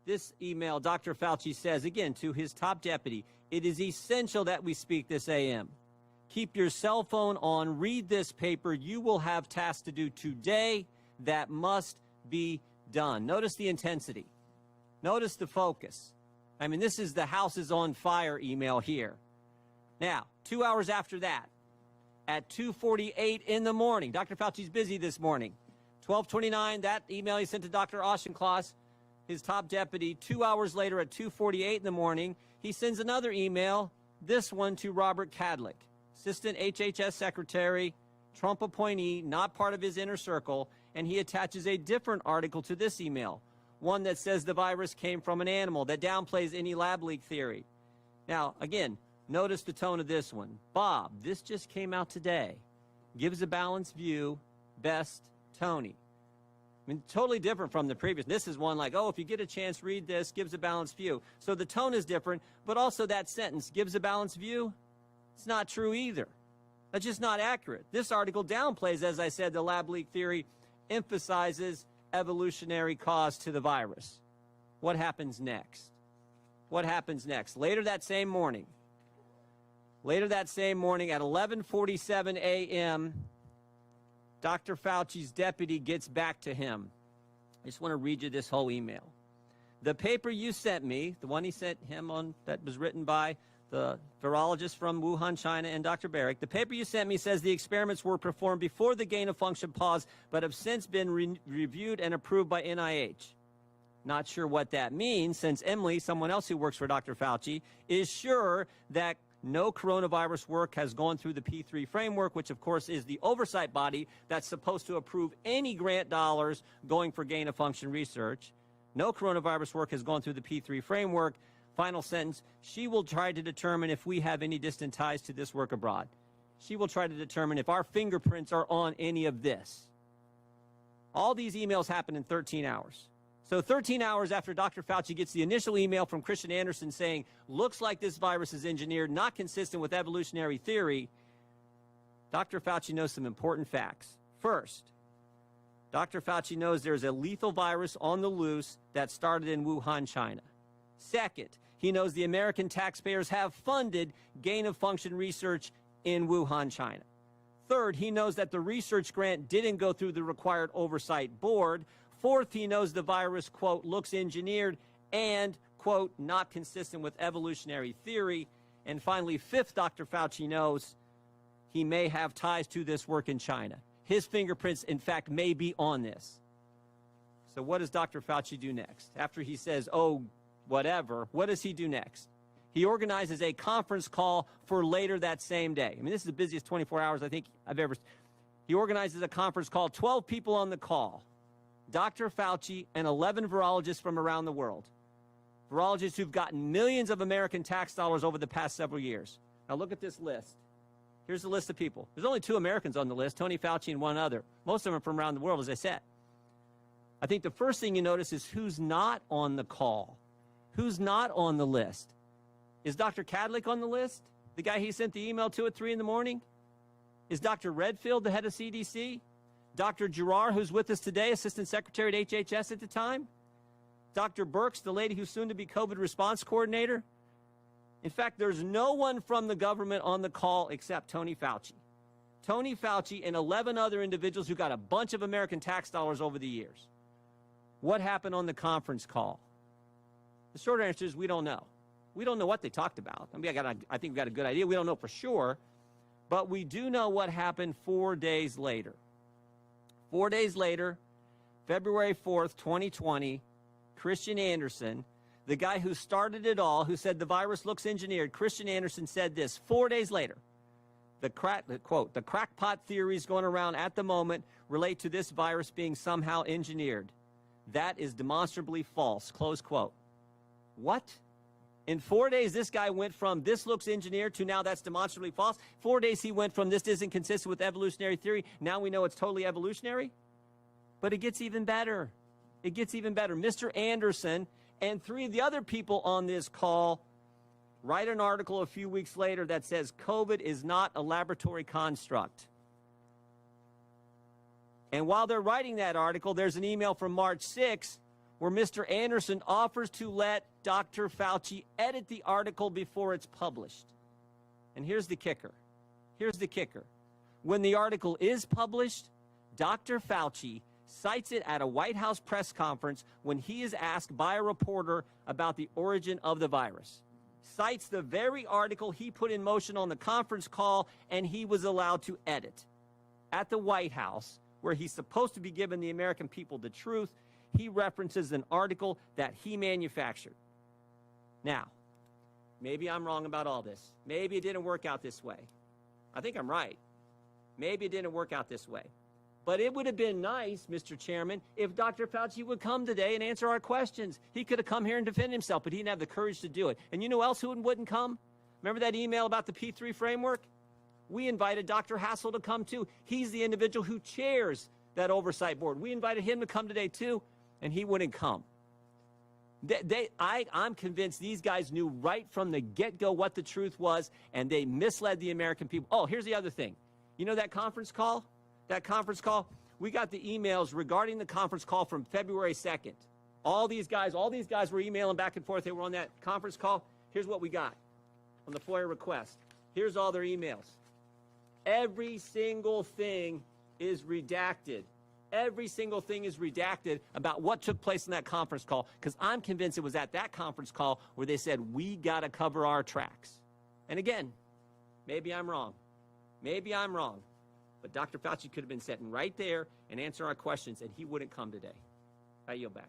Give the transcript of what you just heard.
This email, Dr. Fauci says, again, to his top deputy, it is essential that we speak this AM. Keep your cell phone on. Read this paper. You will have tasks to do today that must be done. Notice the intensity. Notice the focus. I mean, this is the house is on fire email here. Now, 2 hours after that, at 2:48 in the morning, Dr. Fauci's busy this morning. 12:29, that email he sent to Dr. Auchincloss, his top deputy. 2 hours later at 2:48 in the morning, he sends another email, this one to Robert Kadlec, Assistant HHS Secretary, Trump appointee, not part of his inner circle, and he attaches a different article to this email, one that says the virus came from an animal, that downplays any lab leak theory. Now, again, notice the tone of this one. Bob, this just came out today. Gives a balanced view, best, Tony. I mean, totally different from the previous. This is one like, oh, if you get a chance, read this, gives a balanced view. So the tone is different, but also that sentence, gives a balanced view, it's not true either. That's just not accurate. This article downplays, as I said, the lab leak theory, emphasizes evolutionary cause to the virus. What happens next? What happens next? Later that same morning at 11:47 a.m., Dr. Fauci's deputy gets back to him. I just want to read you this whole email. The paper you sent me, the one he sent him on that was written by the virologist from Wuhan, China, and Dr. Barrick, the paper you sent me says the experiments were performed before the gain-of-function pause, but have since been reviewed and approved by NIH. Not sure what that means, since Emily, someone else who works for Dr. Fauci, is sure that no coronavirus work has gone through the P3 framework, which of course is the oversight body that's supposed to approve any grant dollars going for gain-of-function research. No coronavirus work has gone through the P3 framework. Final sentence, she will try to determine if we have any distant ties to this work abroad. She will try to determine if our fingerprints are on any of this. All these emails happen in 13 hours. So 13 hours after Dr. Fauci gets the initial email from Christian Andersen saying, looks like this virus is engineered, not consistent with evolutionary theory, Dr. Fauci knows some important facts. First, Dr. Fauci knows there's a lethal virus on the loose that started in Wuhan, China. Second, he knows the American taxpayers have funded gain-of-function research in Wuhan, China. Third, he knows that the research grant didn't go through the required oversight board. Fourth, he knows the virus, quote, looks engineered and, quote, not consistent with evolutionary theory. And finally, fifth, Dr. Fauci knows he may have ties to this work in China. His fingerprints, in fact, may be on this. So what does Dr. Fauci do next? After he says, oh, whatever, what does he do next? He organizes a conference call for later that same day. I mean, this is the busiest 24 hours I think I've ever. He organizes a conference call, 12 people on the call. Dr. Fauci and 11 virologists from around the world. Virologists who've gotten millions of American tax dollars over the past several years. Now look at this list. Here's the list of people. There's only 2 Americans on the list, Tony Fauci and one other. Most of them are from around the world, as I said. I think the first thing you notice is who's not on the call. Who's not on the list? Is Dr. Kadlec on the list? The guy he sent the email to at 3 in the morning? Is Dr. Redfield the head of CDC? Dr. Girard, who's with us today, Assistant Secretary at HHS at the time? Dr. Birx, the lady who's soon to be COVID response coordinator? In fact, there's no one from the government on the call except Tony Fauci. Tony Fauci and 11 other individuals who got a bunch of American tax dollars over the years. What happened on the conference call? The short answer is we don't know. We don't know what they talked about. I mean, I think we got a good idea. We don't know for sure. But we do know what happened 4 days later. 4 days later, February 4th, 2020, Christian Andersen, the guy who started it all, who said the virus looks engineered, Christian Andersen said this 4 days later. The crackpot theories going around at the moment relate to this virus being somehow engineered. That is demonstrably false, close quote. What? In 4 days, this guy went from this looks engineered to now that's demonstrably false. 4 days, he went from this isn't consistent with evolutionary theory. Now we know it's totally evolutionary. But it gets even better. It gets even better. Mr. Andersen and 3 of the other people on this call write an article a few weeks later that says COVID is not a laboratory construct. And while they're writing that article, there's an email from March 6th where Mr. Anderson offers to let Dr. Fauci edit the article before it's published. And here's the kicker. Here's the kicker. When the article is published, Dr. Fauci cites it at a White House press conference when he is asked by a reporter about the origin of the virus. Cites the very article he put in motion on the conference call, and he was allowed to edit. At the White House, where he's supposed to be giving the American people the truth, he references an article that he manufactured. Now, maybe I'm wrong about all this. Maybe it didn't work out this way. I think I'm right. Maybe it didn't work out this way. But it would have been nice, Mr. Chairman, if Dr. Fauci would come today and answer our questions. He could have come here and defended himself, but he didn't have the courage to do it. And you know who else who wouldn't come? Remember that email about the P3 framework? We invited Dr. Hassel to come too. He's the individual who chairs that oversight board. We invited him to come today too, and he wouldn't come. I'm convinced these guys knew right from the get-go what the truth was, and they misled the American people. Oh, here's the other thing. You know that conference call? That conference call? We got the emails regarding the conference call from February 2nd. All these guys were emailing back and forth. They were on that conference call. Here's what we got on the FOIA request. Here's all their emails. Every single thing is redacted. Every single thing is redacted about what took place in that conference call, because I'm convinced it was at that conference call where they said, we got to cover our tracks. And again, maybe I'm wrong. Maybe I'm wrong. But Dr. Fauci could have been sitting right there and answering our questions, and he wouldn't come today. I yield back.